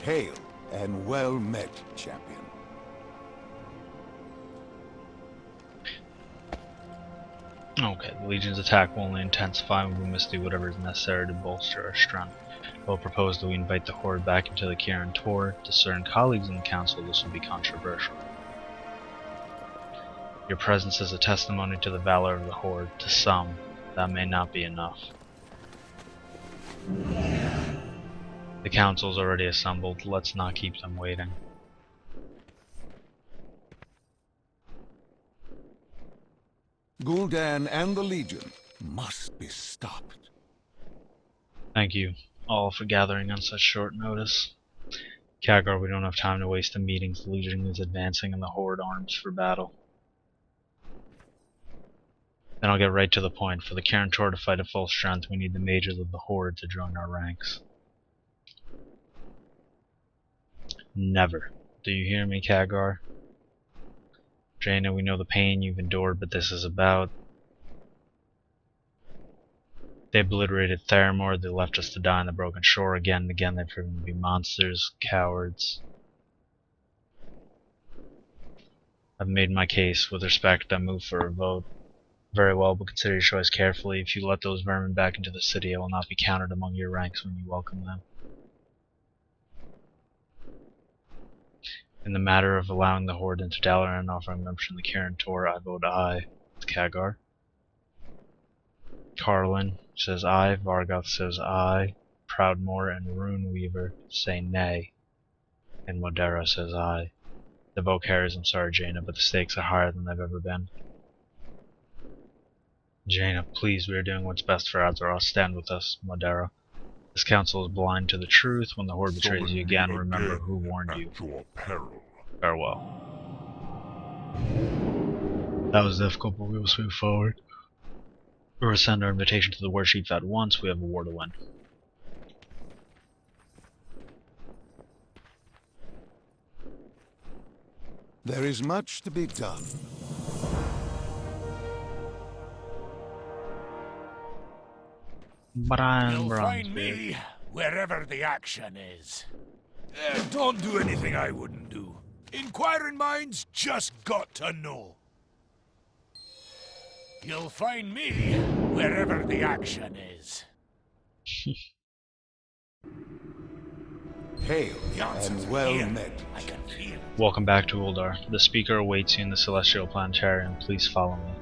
Hail, and well met, champion. Okay, the Legion's attack will only intensify and we must do whatever is necessary to bolster our strength. I will propose that we invite the Horde back into the Kirin Tor. To certain colleagues in the Council, this will be controversial. Your presence is a testimony to the valor of the Horde. To some, that may not be enough. The Council's already assembled. Let's not keep them waiting. Gul'dan and the Legion must be stopped. Thank you all for gathering on such short notice. Khadgar, we don't have time to waste in meetings. The Legion is advancing and the Horde arms for battle. Then I'll get right to the point. For the Kirin Tor to fight at full strength, we need the mages of the Horde to join our ranks. Never. Do you hear me, Khadgar? Jaina, we know the pain you've endured, but this is about... They obliterated Theramore, they left us to die on the broken shore again and again. They've proven to be monsters, cowards. I've made my case. With respect, I move for a vote. Very well, but consider your choice carefully. If you let those vermin back into the city, I will not be counted among your ranks when you welcome them. In the matter of allowing the Horde into Dalaran and offering membership in the Kirin Tor, I vote aye. It's Khadgar. Carlin says aye. Vargoth says aye. Proudmoore and Runeweaver say nay. And Modera says aye. The vote carries. I'm sorry, Jaina, but the stakes are higher than they've ever been. Jaina, please, we are doing what's best for Azeroth. Stand with us, Modera. This council is blind to the truth. When the Horde betrays you again, remember who warned you. Farewell. That was difficult, but we will move forward. We will send our invitation to the war chief at once. We have a war to win. There is much to be done. You'll find me wherever the action is. Don't do anything I wouldn't do. Inquiring minds just got to know. You'll find me wherever the action is. Hail, and well met. I can feel it. Welcome back to Uldar. The speaker awaits you in the Celestial Planetarium. Please follow me.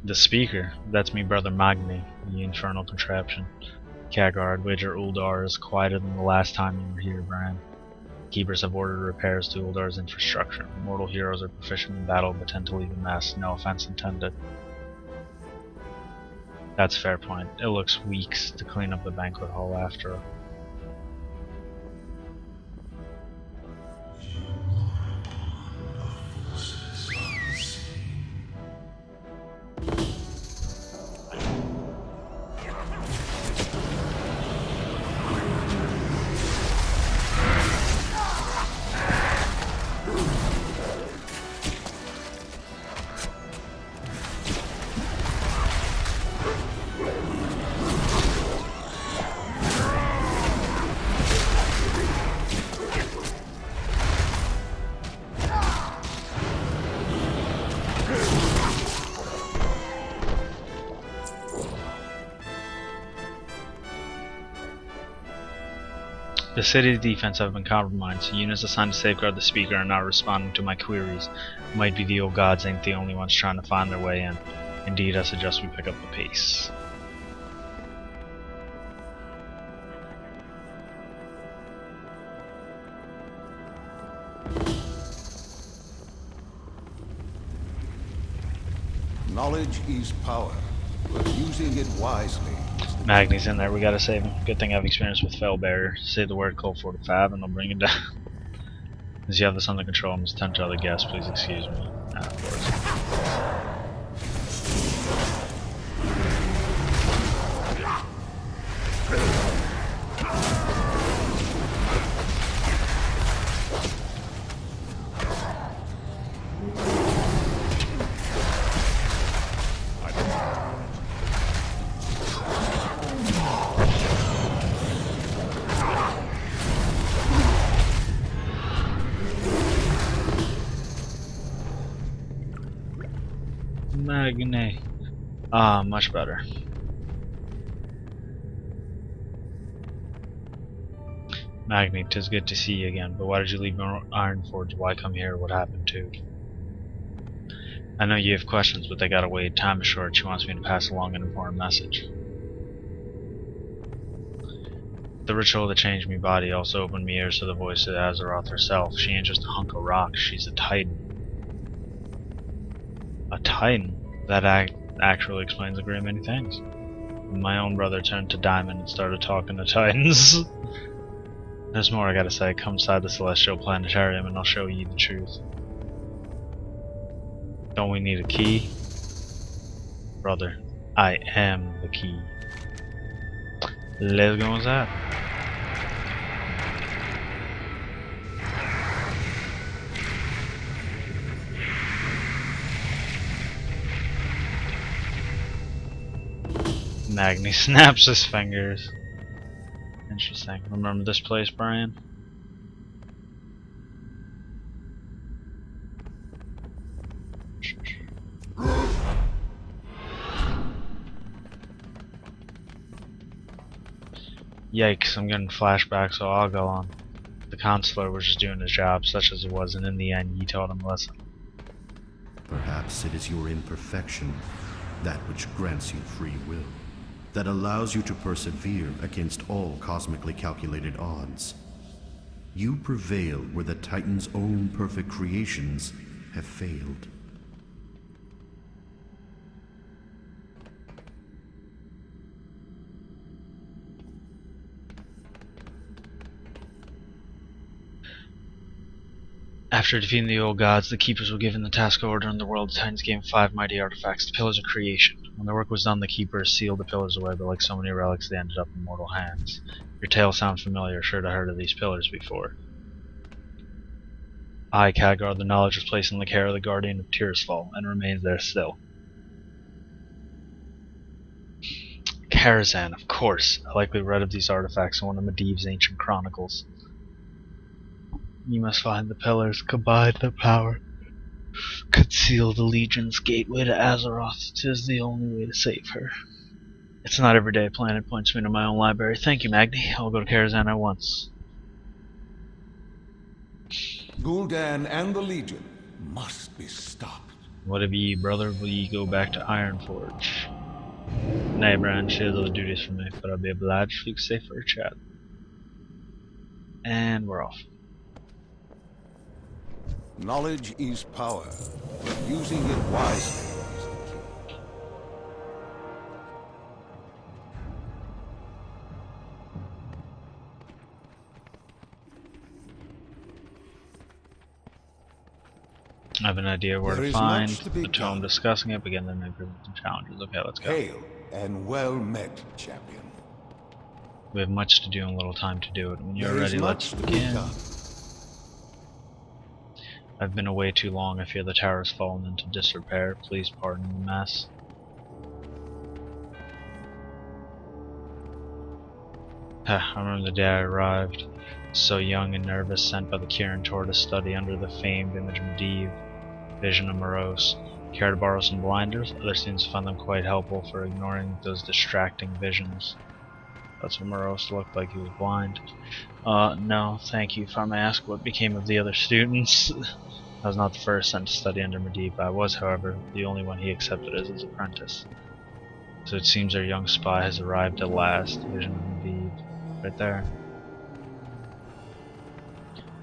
The speaker? That's me, Brother Magni, the infernal contraption. Khadgar, I'd wager Uldar is quieter than the last time you were here, Bran. Keepers have ordered repairs to Uldar's infrastructure. Mortal heroes are proficient in battle but tend to leave a mess. No offense intended. That's a fair point. It looks weeks to clean up the banquet hall after. The city's defense have been compromised. Units assigned to safeguard the speaker are not responding to my queries. It might be the old gods ain't the only ones trying to find their way in. Indeed, I suggest we pick up the pace. Knowledge is power, but using it wisely. Magni's in there, we gotta save him. Good thing I have experience with Fell Barrier. Say the word Cold 45 and they'll bring it down. As you have this under control, I must tend to other guests, please excuse me. Of course. Magne. Ah, much better. Magni, 'tis good to see you again, but why did you leave Ironforge? Why come here? What happened too? I know you have questions, but they gotta wait. Time is short. She wants me to pass along an important message. The ritual that changed me body also opened me ears to the voice of Azeroth herself. She ain't just a hunk of rock, she's a titan. A titan? That actually explains a great many things. My own brother turned to Diamond and started talking to titans. There's more I gotta say. Come inside the Celestial Planetarium and I'll show you the truth. Don't we need a key? Brother, I am the key. Let's go inside. Magni snaps his fingers. Interesting. Remember this place, Brian? Yikes, I'm getting flashbacks, so I'll go on. The counselor was just doing his job, such as it was, and in the end, he taught him a lesson. Perhaps it is your imperfection, that which grants you free will, that allows you to persevere against all cosmically calculated odds. You prevail where the Titan's own perfect creations have failed. After defeating the old gods, the Keepers were given the task of ordering the world. The Titans gave them 5 mighty artifacts, the Pillars of Creation. When the work was done, the Keepers sealed the pillars away, but like so many relics, they ended up in mortal hands. Your tale sounds familiar, sure to have heard of these pillars before. I, Khadgar, the knowledge was placed in the care of the Guardian of Ther'zul, and remains there still. Karazhan, of course. I likely read of these artifacts in one of Medivh's ancient chronicles. You must find the pillars, combine their power, conceal the Legion's gateway to Azeroth. 'Tis the only way to save her. It's not every day a planet points me to my own library. Thank you, Magni. I'll go to Karazhan at once. Gul'dan and the Legion must be stopped. What of ye, brother? Will ye go back to Ironforge? Nay, Bran, she has other duties for me, but I'll be obliged if you could stay for a chat. And we're off. Knowledge is power, but using it wisely. I have an idea where There to is find much to be the tome done. discussing it, begin the new some challenges. Okay, let's go. Hail and well met, champion. We have much to do and little time to do it. When you're There is ready, let's much to be begin. done. I've been away too long. I fear the tower has fallen into disrepair. Please pardon the mess. I remember the day I arrived. So young and nervous, sent by the Kirin Tor to study under the famed image of Medivh, Vision of Morose. Care to borrow some blinders? Other students found them quite helpful for ignoring those distracting visions. That's what Morose looked like, he was blind. No, thank you. If I may ask, what became of the other students? I was not the first sent to study under Medivh. I was, however, the only one he accepted as his apprentice. So it seems our young spy has arrived at last. Vision of Medivh. Right there.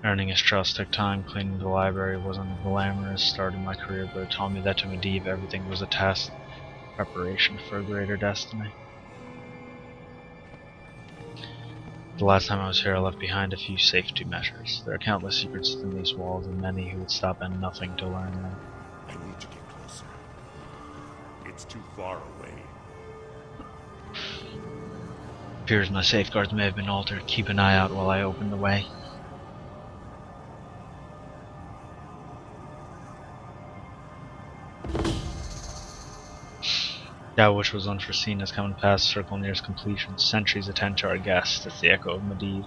Earning his trust took time. Cleaning the library wasn't glamorous. Starting my career, but it taught me that to Medivh everything was a test. Preparation for a greater destiny. The last time I was here, I left behind a few safety measures. There are countless secrets within these walls, and many who would stop at nothing to learn them. I need to get closer. It's too far away. Appears my safeguards may have been altered. Keep an eye out while I open the way. That which was unforeseen has come to pass. Circle nears completion. Sentries attend to our guests. It's the echo of Medivh.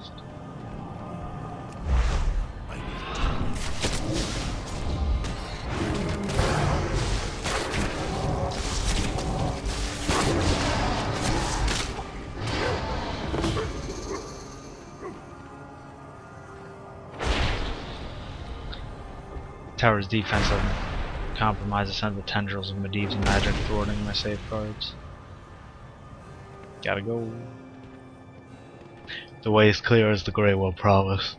Tower's defense doesn't compromise the sense of tendrils of medieval magic thwarting my safeguards. Gotta go. The way is clear as the Grey Well promised.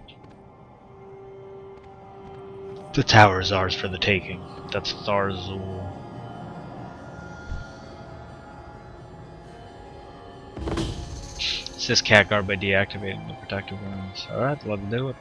The tower is ours for the taking. That's Ther'zul. Assist Khadgar by deactivating the protective runes. Alright, let's do it.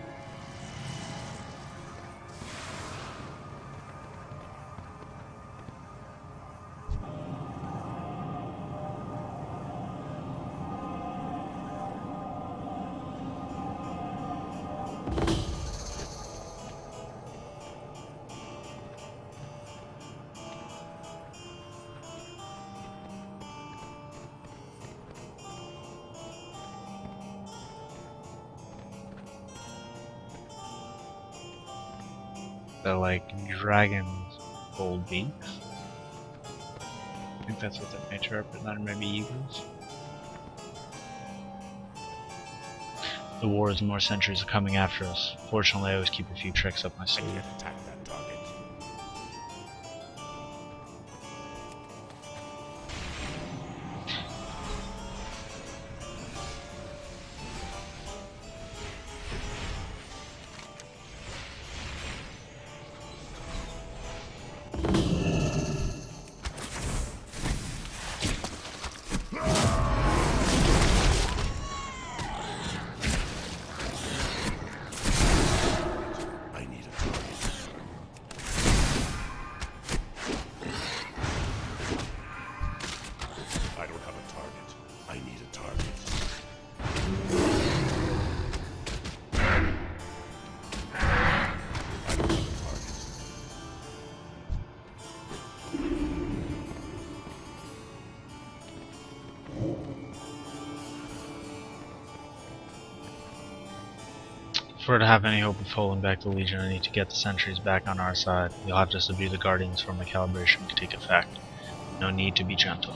They're like dragons' gold beaks. I think that's what that nature represents, or maybe eagles. The wars and more centuries are coming after us. Fortunately, I always keep a few tricks up my I sleeve. can't attack that target. I need a target. I don't have a target. I need a target. I don't have a target. For to have any hope of holding back the Legion, I need to get the sentries back on our side. You'll have to subdue the Guardians for my calibration to take effect. No need to be gentle.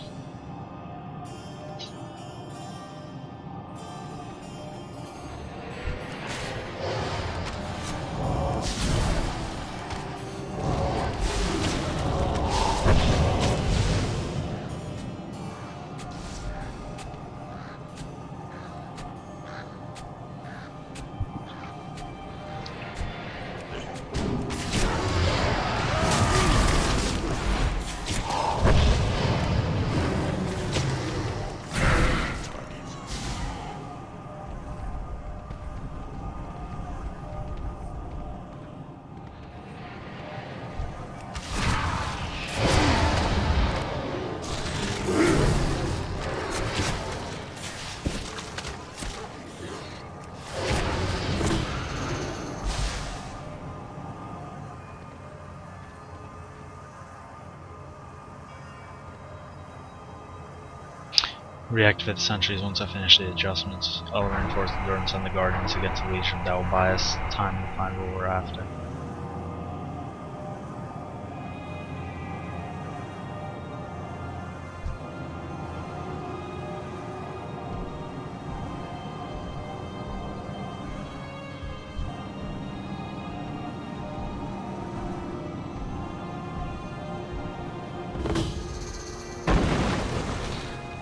Reactivate the sentries once I finish the adjustments. I'll reinforce the door and send the Guardians against the Legion. That will buy us time to find what we're after.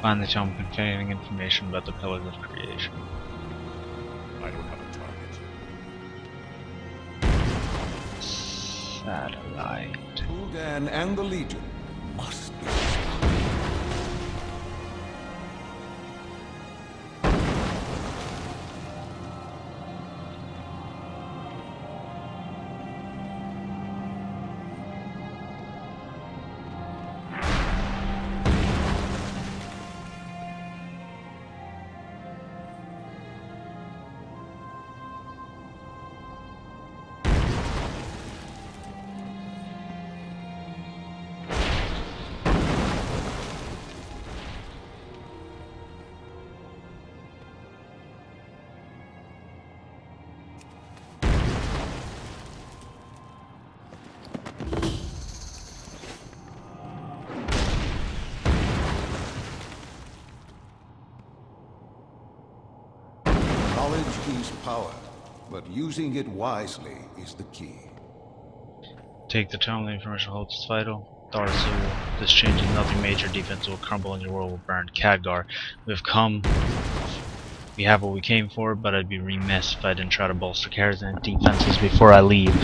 Find the tome containing information about the Pillars of Creation. I don't have a target. Satellite. Gul'dan and the Legion must be stopped. Knowledge is power, but using it wisely is the key. Take the terminal information holds its vital. Ther'zul. This change in nothing major. Defense will crumble and your world will burn. Khadgar. We've come. We have what we came for, but I'd be remiss if I didn't try to bolster Karazhan's defenses before I leave.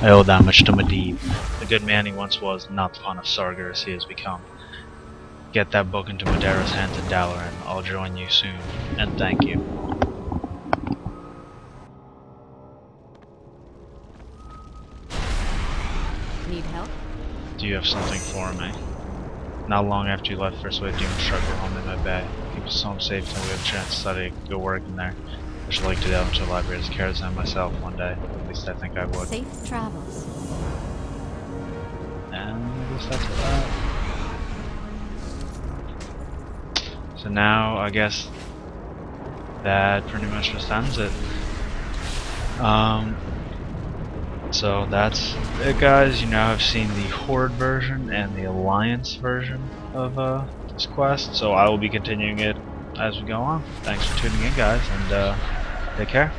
I owe that much to Medivh. The good man he once was, not the pawn of Sargar as he has become. Get that book into Madara's hands in Dalaran. I'll join you soon. And thank you. Need help? Do you have something for me? Not long after you left, First Wave Demon Struck were home in my bay. Keep us home safe until we have a chance to study, go work in there. I should like to delve into the library as Karazhan myself one day. At least I think I would. Safe travels. And I guess that's that. So now, I guess that pretty much just ends it. So that's it, guys. You now have seen the Horde version and the Alliance version of this quest, so I will be continuing it as we go on. Thanks for tuning in, guys, and take care.